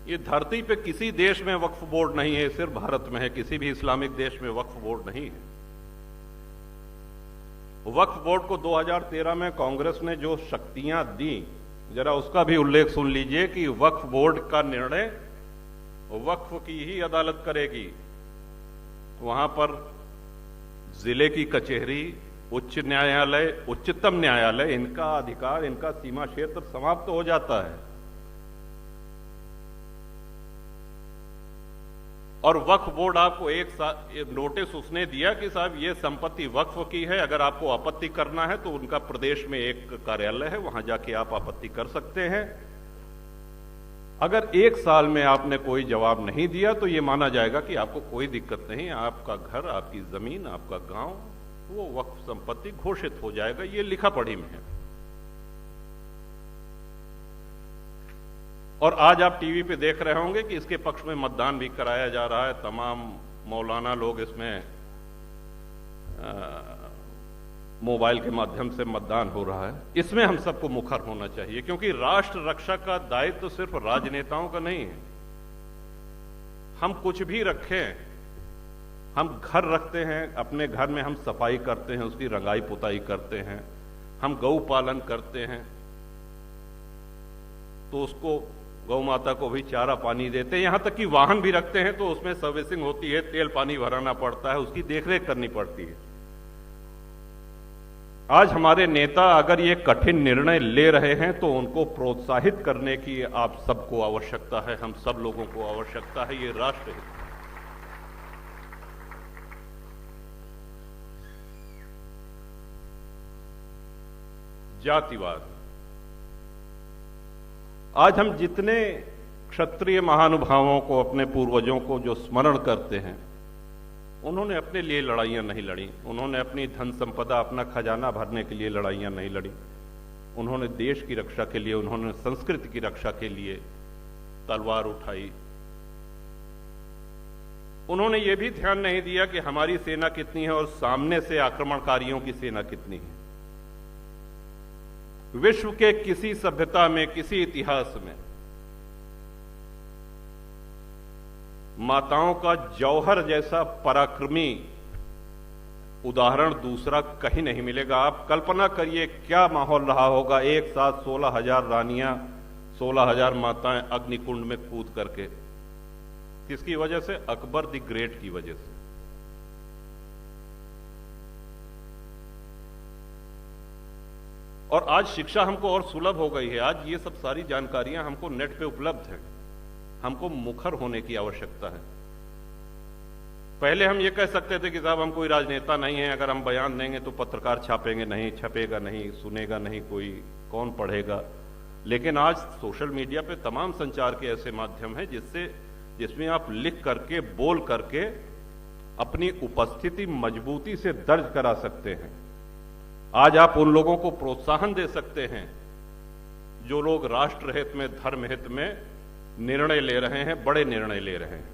ये धरती पे किसी देश में वक्फ बोर्ड नहीं है, सिर्फ भारत में है। किसी भी इस्लामिक देश में वक्फ बोर्ड नहीं है। वक्फ बोर्ड को 2013 में कांग्रेस ने जो शक्तियां दी, जरा उसका भी उल्लेख सुन लीजिए कि वक्फ बोर्ड का निर्णय वक्फ की ही अदालत करेगी। वहां पर जिले की कचहरी, उच्च न्यायालय, उच्चतम न्यायालय, इनका अधिकार, इनका सीमा क्षेत्र समाप्त हो जाता है। और वक्फ बोर्ड आपको एक नोटिस उसने दिया कि साहब ये संपत्ति वक्फ की है, अगर आपको आपत्ति करना है तो उनका प्रदेश में एक कार्यालय है, वहां जाके आप आपत्ति कर सकते हैं। अगर 1 साल में आपने कोई जवाब नहीं दिया तो यह माना जाएगा कि आपको कोई दिक्कत नहीं, आपका घर, आपकी जमीन, आपका गांव वो वक्फ संपत्ति घोषित हो जाएगा। ये लिखा पढ़ी में है। और आज आप टीवी पे देख रहे होंगे कि इसके पक्ष में मतदान भी कराया जा रहा है। तमाम मौलाना लोग इसमें मोबाइल के माध्यम से मतदान हो रहा है। इसमें हम सबको मुखर होना चाहिए, क्योंकि राष्ट्र रक्षा का दायित्व तो सिर्फ राजनेताओं का नहीं है। हम कुछ भी रखें, हम घर रखते हैं, अपने घर में हम सफाई करते हैं, उसकी रंगाई पुताई करते हैं, हम गौ पालन करते हैं तो उसको, गौ माता को भी चारा पानी देते हैं, यहां तक कि वाहन भी रखते हैं तो उसमें सर्विसिंग होती है, तेल पानी भराना पड़ता है, उसकी देखरेख करनी पड़ती है। आज हमारे नेता अगर ये कठिन निर्णय ले रहे हैं तो उनको प्रोत्साहित करने की आप सबको आवश्यकता है, हम सब लोगों को आवश्यकता है। ये राष्ट्र हित है। जातिवाद, आज हम जितने क्षत्रिय महानुभावों को, अपने पूर्वजों को जो स्मरण करते हैं, उन्होंने अपने लिए लड़ाइयां नहीं लड़ी, उन्होंने अपनी धन संपदा, अपना खजाना भरने के लिए लड़ाइयां नहीं लड़ी, उन्होंने देश की रक्षा के लिए, उन्होंने संस्कृति की रक्षा के लिए तलवार उठाई। उन्होंने ये भी ध्यान नहीं दिया कि हमारी सेना कितनी है और सामने से आक्रमणकारियों की सेना कितनी है। विश्व के किसी सभ्यता में, किसी इतिहास में माताओं का जौहर जैसा पराक्रमी उदाहरण दूसरा कहीं नहीं मिलेगा। आप कल्पना करिए क्या माहौल रहा होगा, एक साथ 16,000 रानियां, 16,000 माताएं अग्निकुंड में कूद करके। किसकी वजह से? अकबर द ग्रेट की वजह से। और आज शिक्षा हमको और सुलभ हो गई है। आज ये सब सारी जानकारियां हमको नेट पे उपलब्ध हैं। हमको मुखर होने की आवश्यकता है। पहले हम ये कह सकते थे कि साहब हम कोई राजनेता नहीं है, अगर हम बयान देंगे तो पत्रकार छापेंगे नहीं, छपेगा नहीं, सुनेगा नहीं कोई, कौन पढ़ेगा। लेकिन आज सोशल मीडिया पे तमाम संचार के ऐसे माध्यम हैं जिसमें आप लिख करके, बोल करके अपनी उपस्थिति मजबूती से दर्ज करा सकते हैं। आज आप उन लोगों को प्रोत्साहन दे सकते हैं जो लोग राष्ट्र हित में, धर्म हित में निर्णय ले रहे हैं, बड़े निर्णय ले रहे हैं।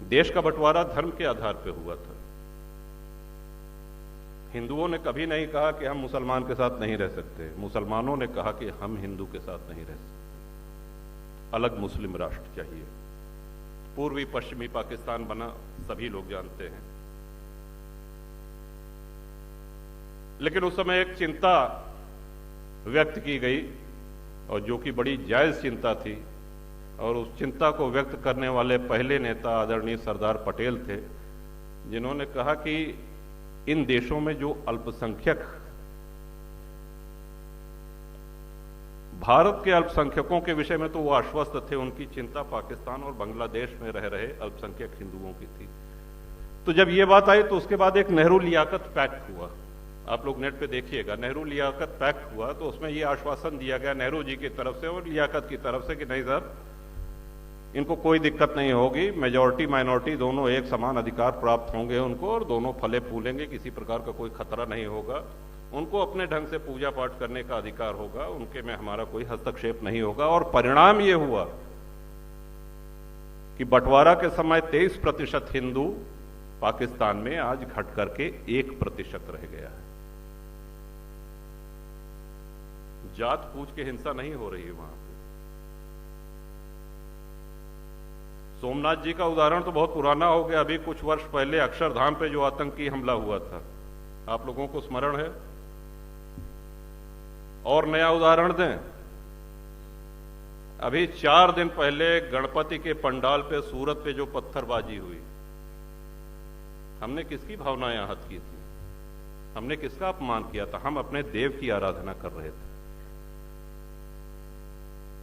देश का बंटवारा धर्म के आधार पर हुआ था। हिंदुओं ने कभी नहीं कहा कि हम मुसलमान के साथ नहीं रह सकते, मुसलमानों ने कहा कि हम हिंदू के साथ नहीं रह सकते, अलग मुस्लिम राष्ट्र चाहिए। पूर्वी पश्चिमी पाकिस्तान बना, सभी लोग जानते हैं। लेकिन उस समय एक चिंता व्यक्त की गई, और जो कि बड़ी जायज चिंता थी, और उस चिंता को व्यक्त करने वाले पहले नेता आदरणीय सरदार पटेल थे, जिन्होंने कहा कि इन देशों में जो अल्पसंख्यक, भारत के अल्पसंख्यकों के विषय में तो वो आश्वस्त थे, उनकी चिंता पाकिस्तान और बांग्लादेश में रह रहे अल्पसंख्यक हिंदुओं की थी। तो जब ये बात आई तो उसके बाद एक नेहरू लियाकत पैक्ट हुआ। आप लोग नेट पे देखिएगा, नेहरू लियाकत पैक्ट हुआ। तो उसमें यह आश्वासन दिया गया नेहरू जी की तरफ से और लियाकत की तरफ से कि नहीं सर, इनको कोई दिक्कत नहीं होगी, मेजॉरिटी माइनॉरिटी दोनों एक समान अधिकार प्राप्त होंगे उनको, और दोनों फले फूलेंगे, किसी प्रकार का कोई खतरा नहीं होगा, उनको अपने ढंग से पूजा पाठ करने का अधिकार होगा, उनके में हमारा कोई हस्तक्षेप नहीं होगा। और परिणाम यह हुआ कि बंटवारा के समय 23% हिंदू पाकिस्तान में आज घट करके 1% रह गया है। जात पूछ के हिंसा नहीं हो रही है वहां पे। सोमनाथ जी का उदाहरण तो बहुत पुराना हो गया। अभी कुछ वर्ष पहले अक्षरधाम पे जो आतंकी हमला हुआ था, आप लोगों को स्मरण है? और नया उदाहरण दें, अभी 4 दिन पहले गणपति के पंडाल पे सूरत पे जो पत्थरबाजी हुई, हमने किसकी भावनाएं आहत की थी? हमने किसका अपमान किया था? हम अपने देव की आराधना कर रहे थे,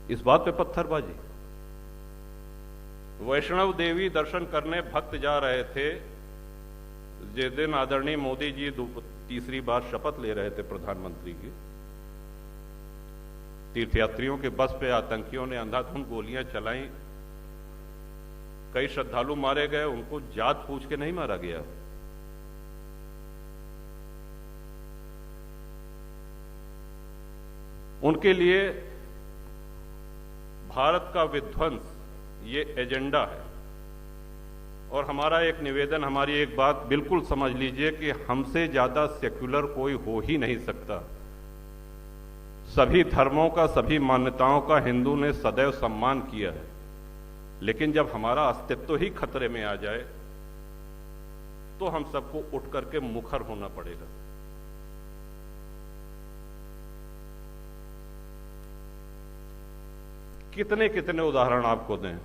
इस बात पे पत्थरबाजी। वैष्णव देवी दर्शन करने भक्त जा रहे थे, जिस दिन आदरणीय मोदी जी तीसरी बार शपथ ले रहे थे प्रधानमंत्री की, तीर्थयात्रियों के बस पे आतंकियों ने अंधाधुंध गोलियां चलाई, कई श्रद्धालु मारे गए। उनको जात पूछ के नहीं मारा गया। उनके लिए भारत का विध्वंस ये एजेंडा है। और हमारा एक निवेदन, हमारी एक बात बिल्कुल समझ लीजिए कि हमसे ज्यादा सेक्युलर कोई हो ही नहीं सकता। सभी धर्मों का, सभी मान्यताओं का हिंदू ने सदैव सम्मान किया है, लेकिन जब हमारा अस्तित्व ही खतरे में आ जाए तो हम सबको उठ करके मुखर होना पड़ेगा। कितने कितने उदाहरण आपको दें।